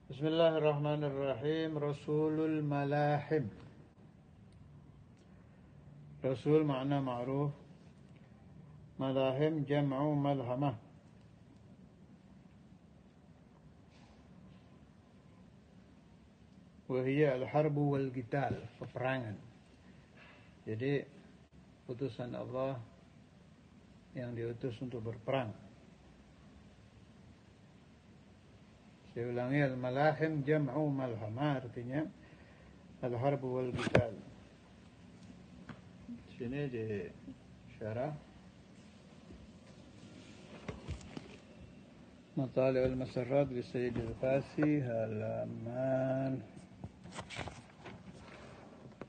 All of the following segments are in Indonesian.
Bismillahirrahmanirrahim. Rasulul Malahim. Rasul makna ma'ruf. Malahim jam'u malhamah. Wahia al-harbu wal-qital, peperangan. Jadi utusan Allah yang diutus untuk berperang. Saya ulangi, al-malahim jam'u malhamah, artinya al-harbu wal-qital. Sini di syarah Matali' al-Masarrat li Sayyid al-Fasi, halaman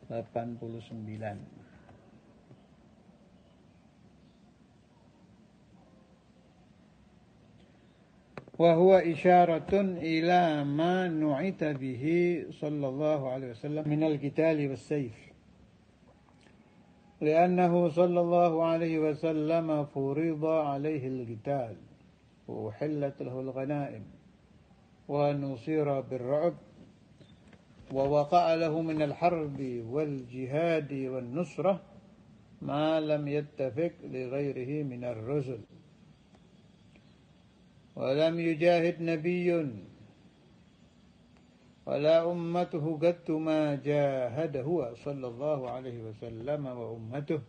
89. وهو إشارة إلى ما نعت به صلى الله عليه وسلم من القتال والسيف، لأنه صلى الله عليه وسلم فرض عليه القتال وأحلت له الغنائم ونصير بالرعب ووقع له من الحرب والجهاد والنصرة ما لم يتفق لغيره من الرسل، ولم يجاهد نبي ولا أمته قد ما جاهد هو صلى الله عليه وسلم وأمته.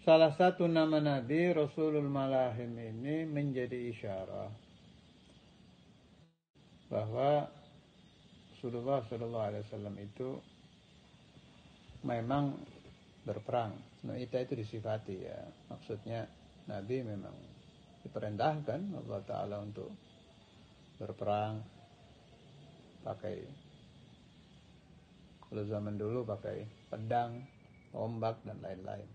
Salah satu nama Nabi Rasulul Malahim ini menjadi isyarah bahwa Rasulullah SAW itu memang berperang. Nu'ita itu disifati ya. Maksudnya Nabi memang diperintahkan Allah Ta'ala untuk berperang pakai, kalau zaman dulu pakai pedang, ombak dan lain-lain.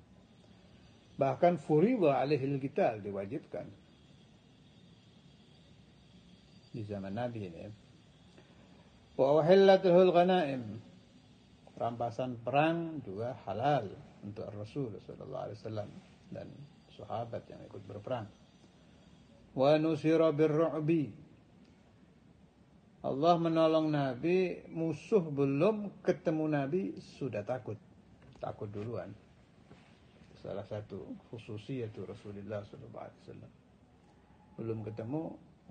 Bahkan furiwa alaihil qital, diwajibkan di zaman Nabi ini. Wa uhillatul ghanaim, rampasan perang juga halal untuk Rasul sallallahu alaihi wasallam dan sahabat yang ikut berperang. Wa nusira birru'bi, Allah menolong Nabi, musuh belum ketemu Nabi sudah takut duluan. Salah satu khususiyat Rasulullah sallallahu alaihi wasallam, belum ketemu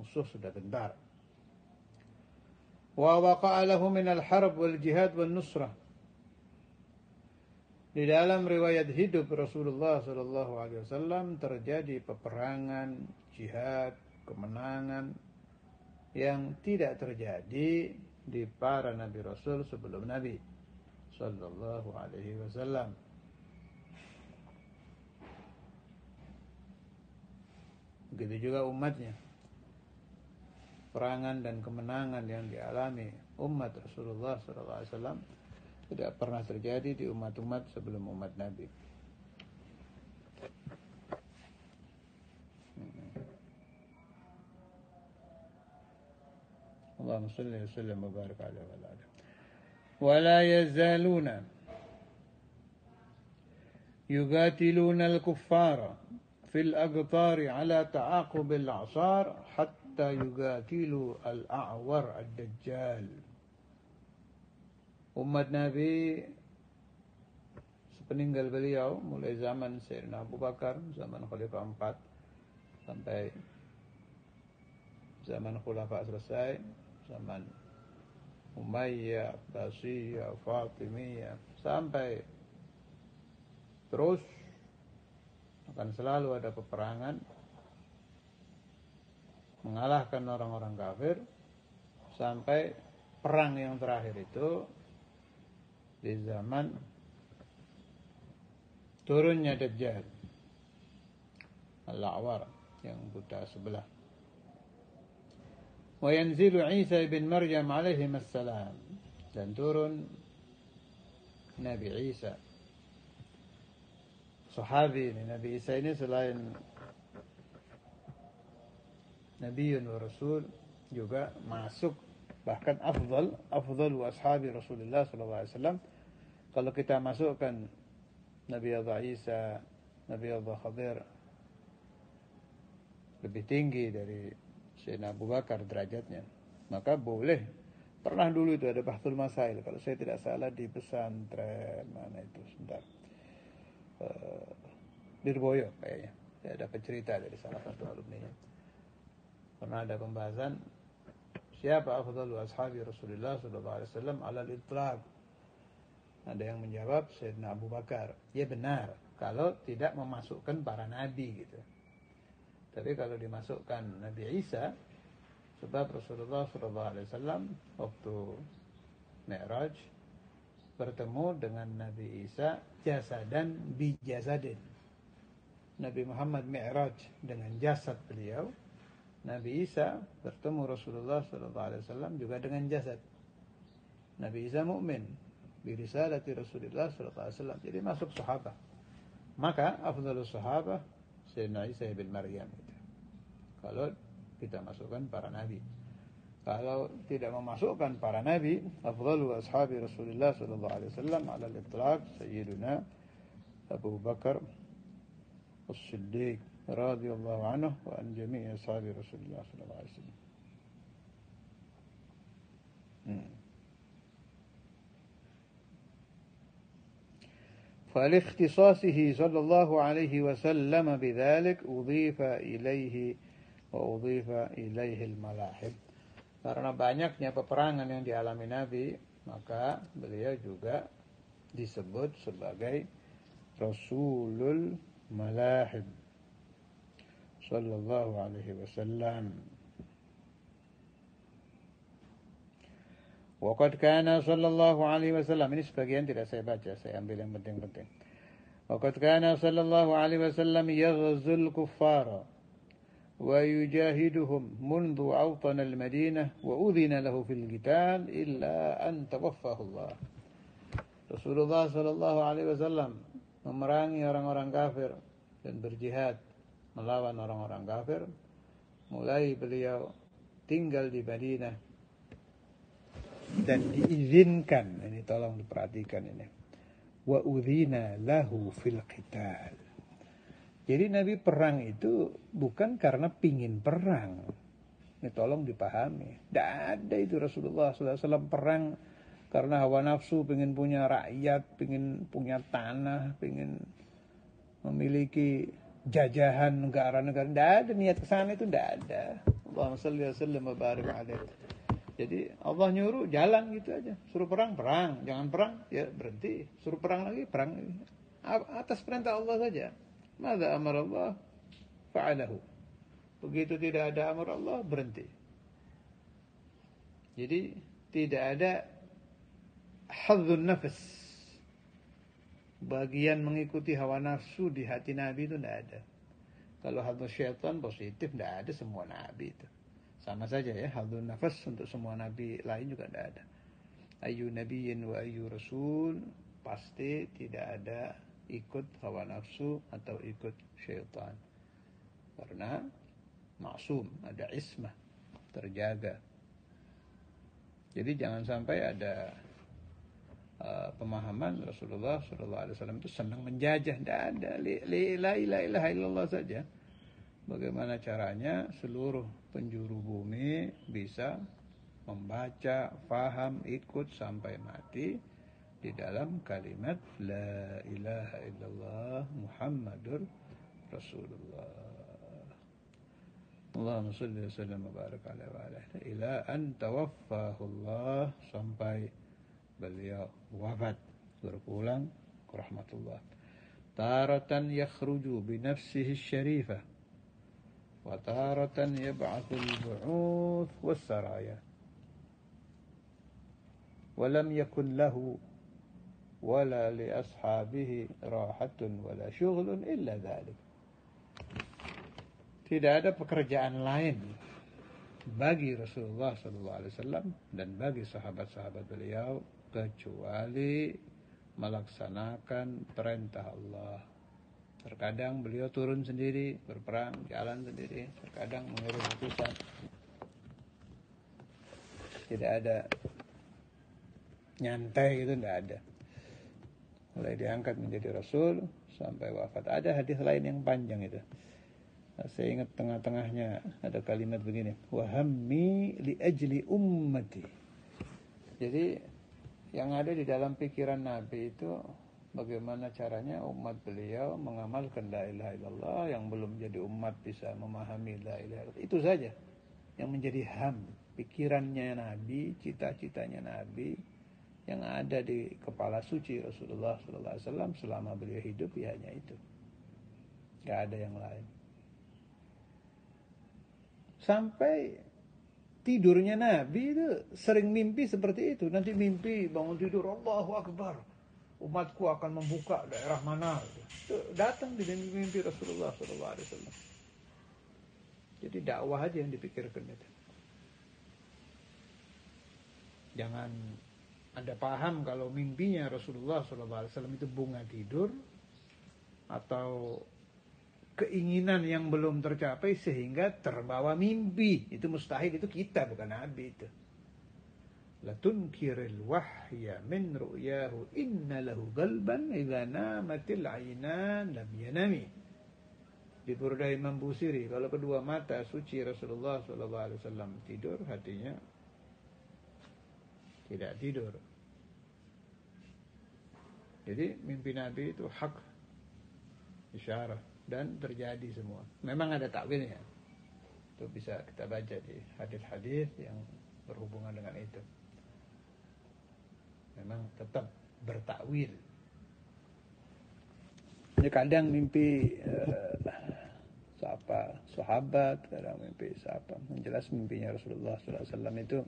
musuh sudah gentar. Wa waqa'a lahu min al-harb wal jihad wal nusrah, di dalam riwayat hidup Rasulullah sallallahu alaihi wasallam terjadi peperangan, jihad, kemenangan yang tidak terjadi di para nabi rasul sebelum Nabi sallallahu alaihi wasallam. Begitu juga umatnya. Perangan dan kemenangan yang dialami umat Rasulullah SAW tidak pernah terjadi di umat-umat sebelum umat Nabi. Allahumma salli wa sallim wa barik alaihi wa alihi. Wa la yazaluna yuqatiluna al-kuffara fil aqtari ala ta'aqub al-a'sar hatta yuqatilu al-a'war ad-dajjal. Umat Nabi sepeninggal beliau, mulai zaman Sayyidina Abu Bakar, zaman Khalifah 4 sampai zaman Khulafa selesai, zaman Umayyah, Abbasiyah, Fatimiyah, sampai terus akan selalu ada peperangan mengalahkan orang-orang kafir sampai perang yang terakhir itu di zaman turunnya Dajjal, Al-A'war yang buta sebelah. Wa yanzilu Isa ibn Maryam alaihi assalam, dan turun Nabi Isa. Sahabi ini, Nabi Isa ini selain Nabiun wa Rasul juga masuk, bahkan afdal wa ashabi Rasulullah sallallahu alaihi wasallam. Kalau kita masukkan Nabi Allah Isa, Nabi Allah Khadir, lebih tinggi dari Sayyidina Abu Bakar derajatnya, maka boleh. Pernah dulu itu ada Bahthul Masail, kalau saya tidak salah di pesantren mana itu, sebentar, Lirboyo kayaknya. Saya dapat cerita dari salah satu alumninya. Pernah ada pembahasan siapa afdalu ashabi Rasulullah sallallahu alaihi wasallam ala al-itlaq. Ada yang menjawab Sayyidina Abu Bakar. Ya benar, kalau tidak memasukkan para nabi gitu. Tapi kalau dimasukkan Nabi Isa, sebab Rasulullah sallallahu alaihi wasallam waktu Mi'raj bertemu dengan Nabi Isa jasadan bi jasadin. Nabi Muhammad Mi'raj dengan jasad beliau, Nabi Isa bertemu Rasulullah sallallahu alaihi wasallam juga dengan jasad. Nabi Isa mukmin bi risalati Rasulullah sallallahu alaihi wasallam, jadi masuk sahabat. Maka afdhalus sahabah Sayyidina Isa bin Maryam itu. Kalau kita masukkan para nabi. Kalau tidak memasukkan para nabi, afdalu ashabi Rasulullah sallallahu alaihi wasallam ala al-itlaq Sayyiduna Abu Bakar As-Siddiq radhiyallahu anhu wa an jami' ashabi Rasulullah sallallahu alaihi wasallam. فلاختصاصه صلى الله عليه وسلم بذلك أضيف إليه وأضيف إليه الملاحب. Karena banyaknya peperangan yang dialami Nabi, maka beliau juga disebut sebagai Rasulul Malahib sallallahu alaihi wasallam. Waqad kana sallallahu alaihi wasallam, ini sebagian tidak saya baca, saya ambil yang penting-penting. Waqad kana sallallahu alaihi wasallam yaghzul kuffara wa yujahiduhum mundu awtan al-Madinah wa udhina lahu fil qital illa an tawaffahu Allah. Rasulullah sallallahu alaihi wasallam memerangi orang-orang kafir dan berjihad melawan orang-orang kafir mulai beliau tinggal di Madinah, dan diizinkan, ini tolong diperhatikan ini, wa udhina lahu fil qital. Jadi Nabi perang itu bukan karena pingin perang. Ini tolong dipahami. Tidak ada itu Rasulullah SAW perang karena hawa nafsu, pingin punya rakyat, pingin punya tanah, pingin memiliki jajahan negara-negara. Tidak ada niat kesana, itu tidak ada. Allahumma salli wa sallim wa barik alaihi. Jadi Allah nyuruh jalan gitu aja. Suruh perang, perang. Jangan perang, ya berhenti. Suruh perang lagi, perang lagi. Atas perintah Allah saja. Mada amar Allah fa'alahu. Begitu tidak ada amar Allah, berhenti. Jadi tidak ada hadzun nafas, bagian mengikuti hawa nafsu di hati Nabi itu tidak ada. Kalau hadzun syaitan positif, tidak ada semua Nabi itu. Sama saja ya, hadzun nafas untuk semua Nabi lain juga tidak ada. Ayu nabiyyin wa ayu rasul, pasti tidak ada ikut hawa nafsu atau ikut syaitan. Karena maksum, ada ismah, terjaga. Jadi jangan sampai ada pemahaman Rasulullah SAW itu senang menjajah. Tidak ada. La ilaha illallah saja. Bagaimana caranya seluruh penjuru bumi bisa membaca, faham, ikut sampai mati di dalam kalimat La ilaha illallah Muhammadur Rasulullah. Allahumma salli wa sallam wa barik alaihi ila an tawaffahu Allah, sampai beliau wafat berpulang ke rahmatullah. Taratan yakhruju bi nafsihi syarifah wa taratan yab'athul bu'uth was saraya wa lam yakun lahu wala li ashabihi rahatun wala syughlun illa dhalik. Tidak ada pekerjaan lain bagi Rasulullah SAW dan bagi sahabat-sahabat beliau kecuali melaksanakan perintah Allah. Terkadang beliau turun sendiri, berperang, jalan sendiri, terkadang mengirim utusan. Tidak ada nyantai, itu tidak ada. Mulai diangkat menjadi Rasul sampai wafat. Ada hadis lain yang panjang itu. Saya ingat tengah-tengahnya ada kalimat begini, wa hammi li ajli ummati. Jadi yang ada di dalam pikiran Nabi itu bagaimana caranya umat beliau mengamalkan la ilaha illallah, yang belum jadi umat bisa memahami la ilaha illallah. Itu saja yang menjadi ham, pikirannya Nabi, cita-citanya Nabi, yang ada di kepala suci Rasulullah sallallahu alaihi wasallam selama beliau hidup, ya hanya itu. Enggak ada yang lain. Sampai tidurnya Nabi itu sering mimpi seperti itu. Nanti mimpi bangun tidur, Allahu Akbar, umatku akan membuka daerah mana. Itu datang di mimpi Rasulullah sallallahu alaihi wasallam. Jadi dakwah aja yang dipikirkan itu. Jangan Anda paham kalau mimpinya Rasulullah sallallahu alaihi wasallam itu bunga tidur atau keinginan yang belum tercapai sehingga terbawa mimpi. Itu mustahil, itu kita bukan Nabi itu. Latunkiril wahya min ru'yahu inna lahu qalban idza namatil ainan lam yanami. Di Burda Imam Busiri, kalau kedua mata suci Rasulullah sallallahu alaihi wasallam tidur, hatinya tidak tidur. Jadi mimpi Nabi itu hak, isyarah, dan terjadi semua. Memang ada takwilnya. Itu bisa kita baca di hadis-hadis yang berhubungan dengan itu. Memang tetap bertakwil. Jadi kadang mimpi siapa sahabat, kadang mimpi siapa. Yang jelas mimpinya Rasulullah SAW itu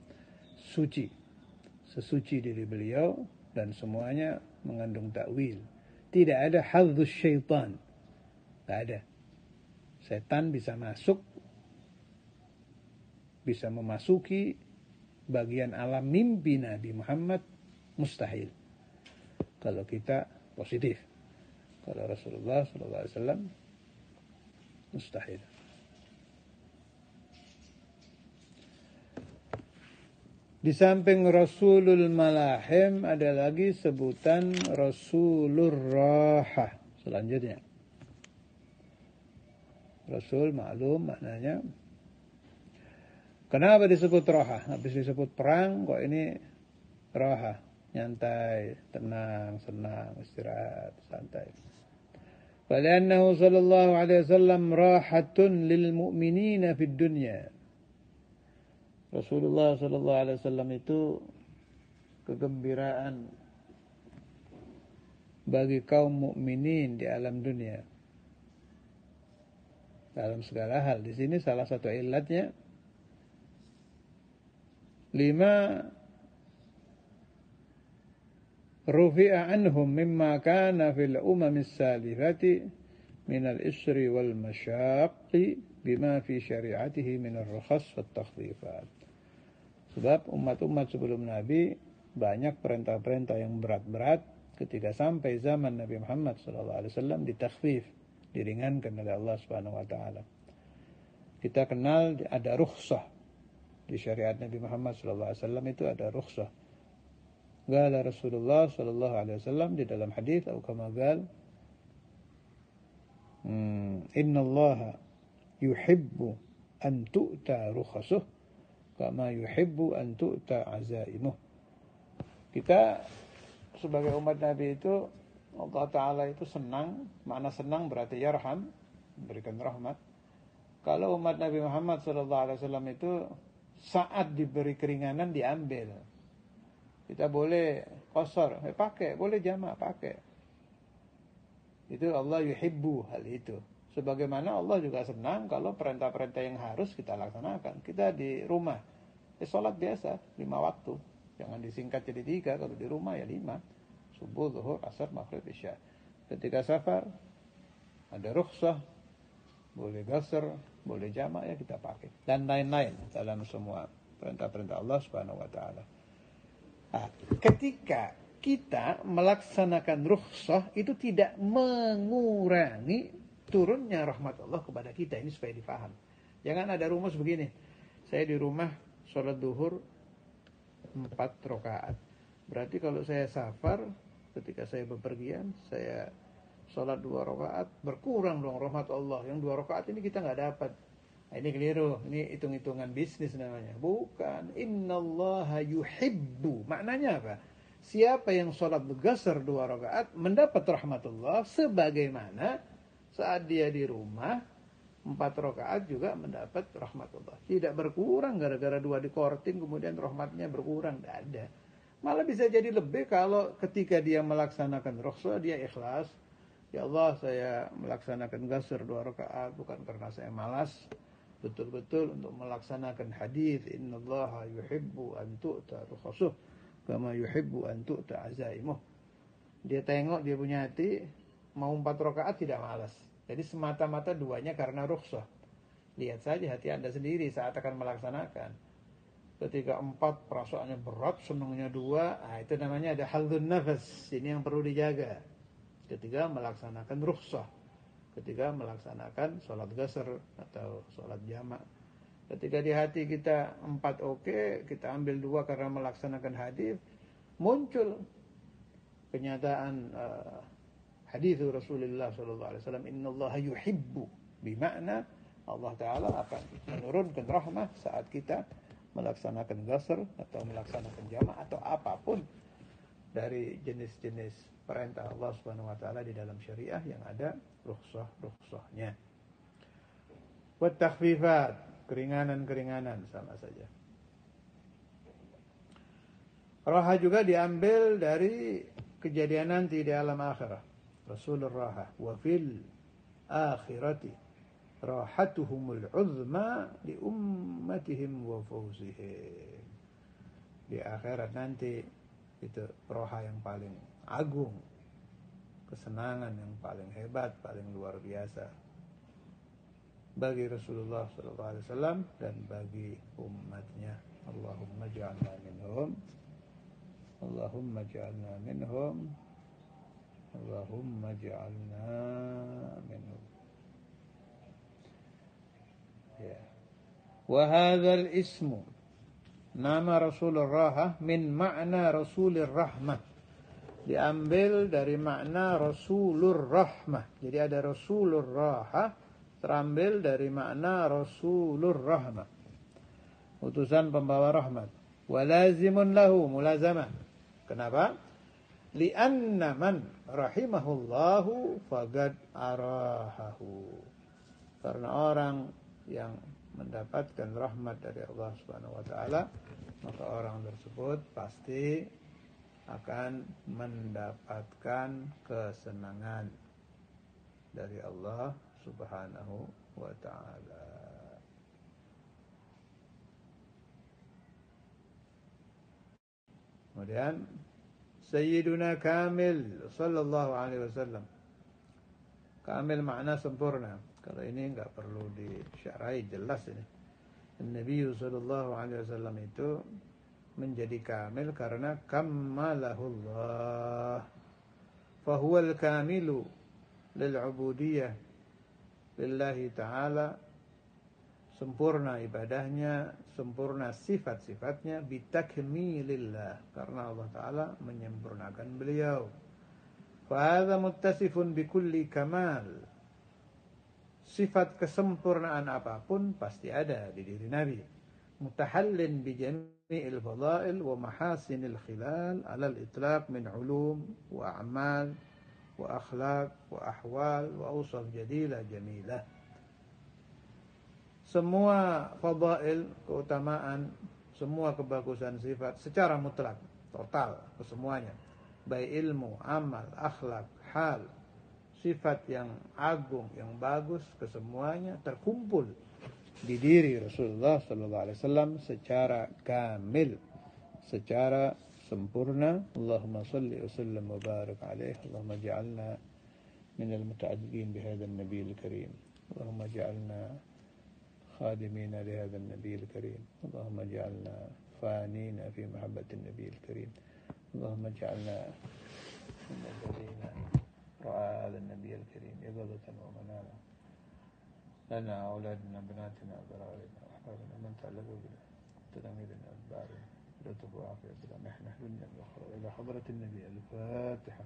suci, sesuci diri beliau, dan semuanya mengandung takwil. Tidak ada hadzus syaitan. Tidak ada. Setan bisa masuk, bisa memasuki bagian alam mimpi Nabi Muhammad, mustahil. Kalau kita positif. Kalau Rasulullah SAW mustahil. Di samping Rasulul Malahim ada lagi sebutan Rasulur Rahah. Selanjutnya, Rasul maklum maknanya. Kenapa disebut Rahah? Habis disebut perang, kok ini Rahah, nyantai, tenang, senang, istirahat, santai. Faliannahu sallallahu alaihi wasallam rahatun lil mu'minina fid dunya. Rasulullah sallallahu alaihi wasallam itu kegembiraan bagi kaum mukminin di alam dunia. Dalam segala hal. Di sini salah satu ilatnya 5 rufi'a anhum mimma kana fil umamis salifati minal isri wal masyaqqi bima fi syari'atihi minal rukhas wat takhlifat. Sebab umat-umat sebelum Nabi banyak perintah-perintah yang berat-berat, ketika sampai zaman Nabi Muhammad SAW ditakhfif, diringankan oleh Allah Subhanahu wa taala. Kita kenal ada rukhsah di syariat Nabi Muhammad SAW, itu ada rukhsah. Qala Rasulullah sallallahu alaihi wasallam di dalam hadis, atau kama qala innallaha yuhibbu an tu'ta rukhasuh kama yuhibbu an tu'ta azaimuh. Kita sebagai umat Nabi itu, Allah Ta'ala itu senang. Makna senang berarti yarham, memberikan rahmat. Kalau umat Nabi Muhammad SAW itu saat diberi keringanan diambil. Kita boleh qasar, pakai, boleh jamak, pakai. Itu Allah yuhibbu hal itu. Sebagaimana Allah juga senang kalau perintah-perintah yang harus kita laksanakan. Kita di rumah, sholat biasa 5 waktu. Jangan disingkat jadi 3, kalau di rumah ya 5. Subuh, zuhur, asar, maghrib, isya. Ketika safar, ada rukhsah, boleh qasar, boleh jamak, ya kita pakai. Dan lain-lain dalam semua perintah-perintah Allah Subhanahu wa taala. Nah, ketika kita melaksanakan rukhsah itu tidak mengurangi turunnya rahmat Allah kepada kita. Ini supaya difaham. Jangan ada rumus begini. Saya di rumah sholat duhur 4 rakaat. Berarti kalau saya safar, ketika saya bepergian, saya sholat 2 rakaat, berkurang dong rahmat Allah. Yang 2 rakaat ini kita nggak dapat. Nah, ini keliru, ini hitung-hitungan bisnis namanya. Bukan. Innallaha yuhibbu. Maknanya apa? Siapa yang sholat qasar 2 rakaat mendapat rahmatullah, sebagaimana saat dia di rumah 4 rakaat juga mendapat rahmatullah. Tidak berkurang gara-gara 2 dikorting kemudian rahmatnya berkurang. Tidak ada. Malah bisa jadi lebih kalau ketika dia melaksanakan rukhsah dia ikhlas. Ya Allah, saya melaksanakan qasar 2 rakaat bukan karena saya malas, betul-betul untuk melaksanakan hadis innallaha yuhibbu an tu'ta rukhsah kama yuhibbu an tu'ta azaimuh. Dia tengok dia punya hati mau 4 rakaat tidak malas. Jadi semata-mata duanya karena rukhsah. Lihat saja hati Anda sendiri saat akan melaksanakan. Ketika 4 perasaannya berat, senangnya 2, nah itu namanya ada haldun nafas. Ini yang perlu dijaga. Ketika melaksanakan rukhsah, ketika melaksanakan sholat qasar atau sholat jamak. Ketika di hati kita 4 oke, kita ambil 2 karena melaksanakan hadis, muncul kenyataan hadis Rasulullah SAW, innallaha yuhibbu, bimakna Allah Ta'ala akan menurunkan rahmah saat kita melaksanakan qasar atau melaksanakan jamak atau apapun dari jenis-jenis perintah Allah Subhanahu wa taala di dalam syariah yang ada rukhsah-rukhsahnya. Wa takhfifat, keringanan-keringanan sama saja. Raha juga diambil dari kejadian nanti di alam akhirah. Rasulullah wa fil akhirati rahatuhumul uzma li ummatihim wa fawzihim. Di akhirat nanti itu roha yang paling agung, kesenangan yang paling hebat, paling luar biasa bagi Rasulullah SAW dan bagi umatnya. Allahumma ja'alna minhum, Allahumma ja'alna minhum, Allahumma ja'alna minhum. Ya. Wa hadzal ismu, nama Rasulullah, min makna Rasulur Rahmah, diambil dari makna Rasulur Rahmah. Jadi ada Rasulur Rahmah terambil dari makna Rasulur Rahmah, utusan pembawa rahmat. Wa lazimun lahu, mulazamah. Kenapa? Lianna man rahimahullahu faqad arahahu. Karena orang yang mendapatkan rahmat dari Allah Subhanahu wa taala, maka orang tersebut pasti akan mendapatkan kesenangan dari Allah Subhanahu wa taala. Kemudian Sayyiduna Kamil sallallahu alaihi wasallam. Kamil makna sempurna. Kalau ini enggak perlu disyarahi, jelas ini. Nabi sallallahu alaihi wasallam itu menjadi kamil karena kammalahullah. Fahuwal kamilu lil'ubudiyah lillahi ta'ala, sempurna ibadahnya, sempurna sifat-sifatnya, bitakmilillah, karena Allah Ta'ala menyempurnakan beliau. Fahadha muttasifun bikulli kamal, sifat kesempurnaan apapun pasti ada di diri Nabi. Mutahallin bijami'il fadail wa mahasinil khilal alal itlaq min ulum wa a'mal wa akhlaq wa ahwal wa awsaf jadilah jamilah. Semua fadail, keutamaan, semua kebagusan sifat secara mutlak, total, kesemuanya. Baik ilmu, amal, akhlak, hal, sifat yang agung, yang bagus, kesemuanya terkumpul di diri Rasulullah sallallahu alaihi wasallam secara kamil, secara sempurna. Allahumma salli wa sallim wa barik alaihi. Allahumma ja'alna min al-muta'addidin bi hadzal nabiyil karim. Allahumma ja'alna khadimina li hadzal nabiyil karim. Allahumma ja'alna fanina fi mahabbatin nabiyil karim. Allahumma ja'alna min alladhina ra'a hadzal nabiyil karim ibadatan wa manama. لنا أولادنا بناتنا ذرارينا وأحبابنا من تعلقوا بنا تلاميذنا أتباعنا لا تبقوا عافية بلا نحن دنيا الأخرى إلى حضرة النبي. الفاتحة.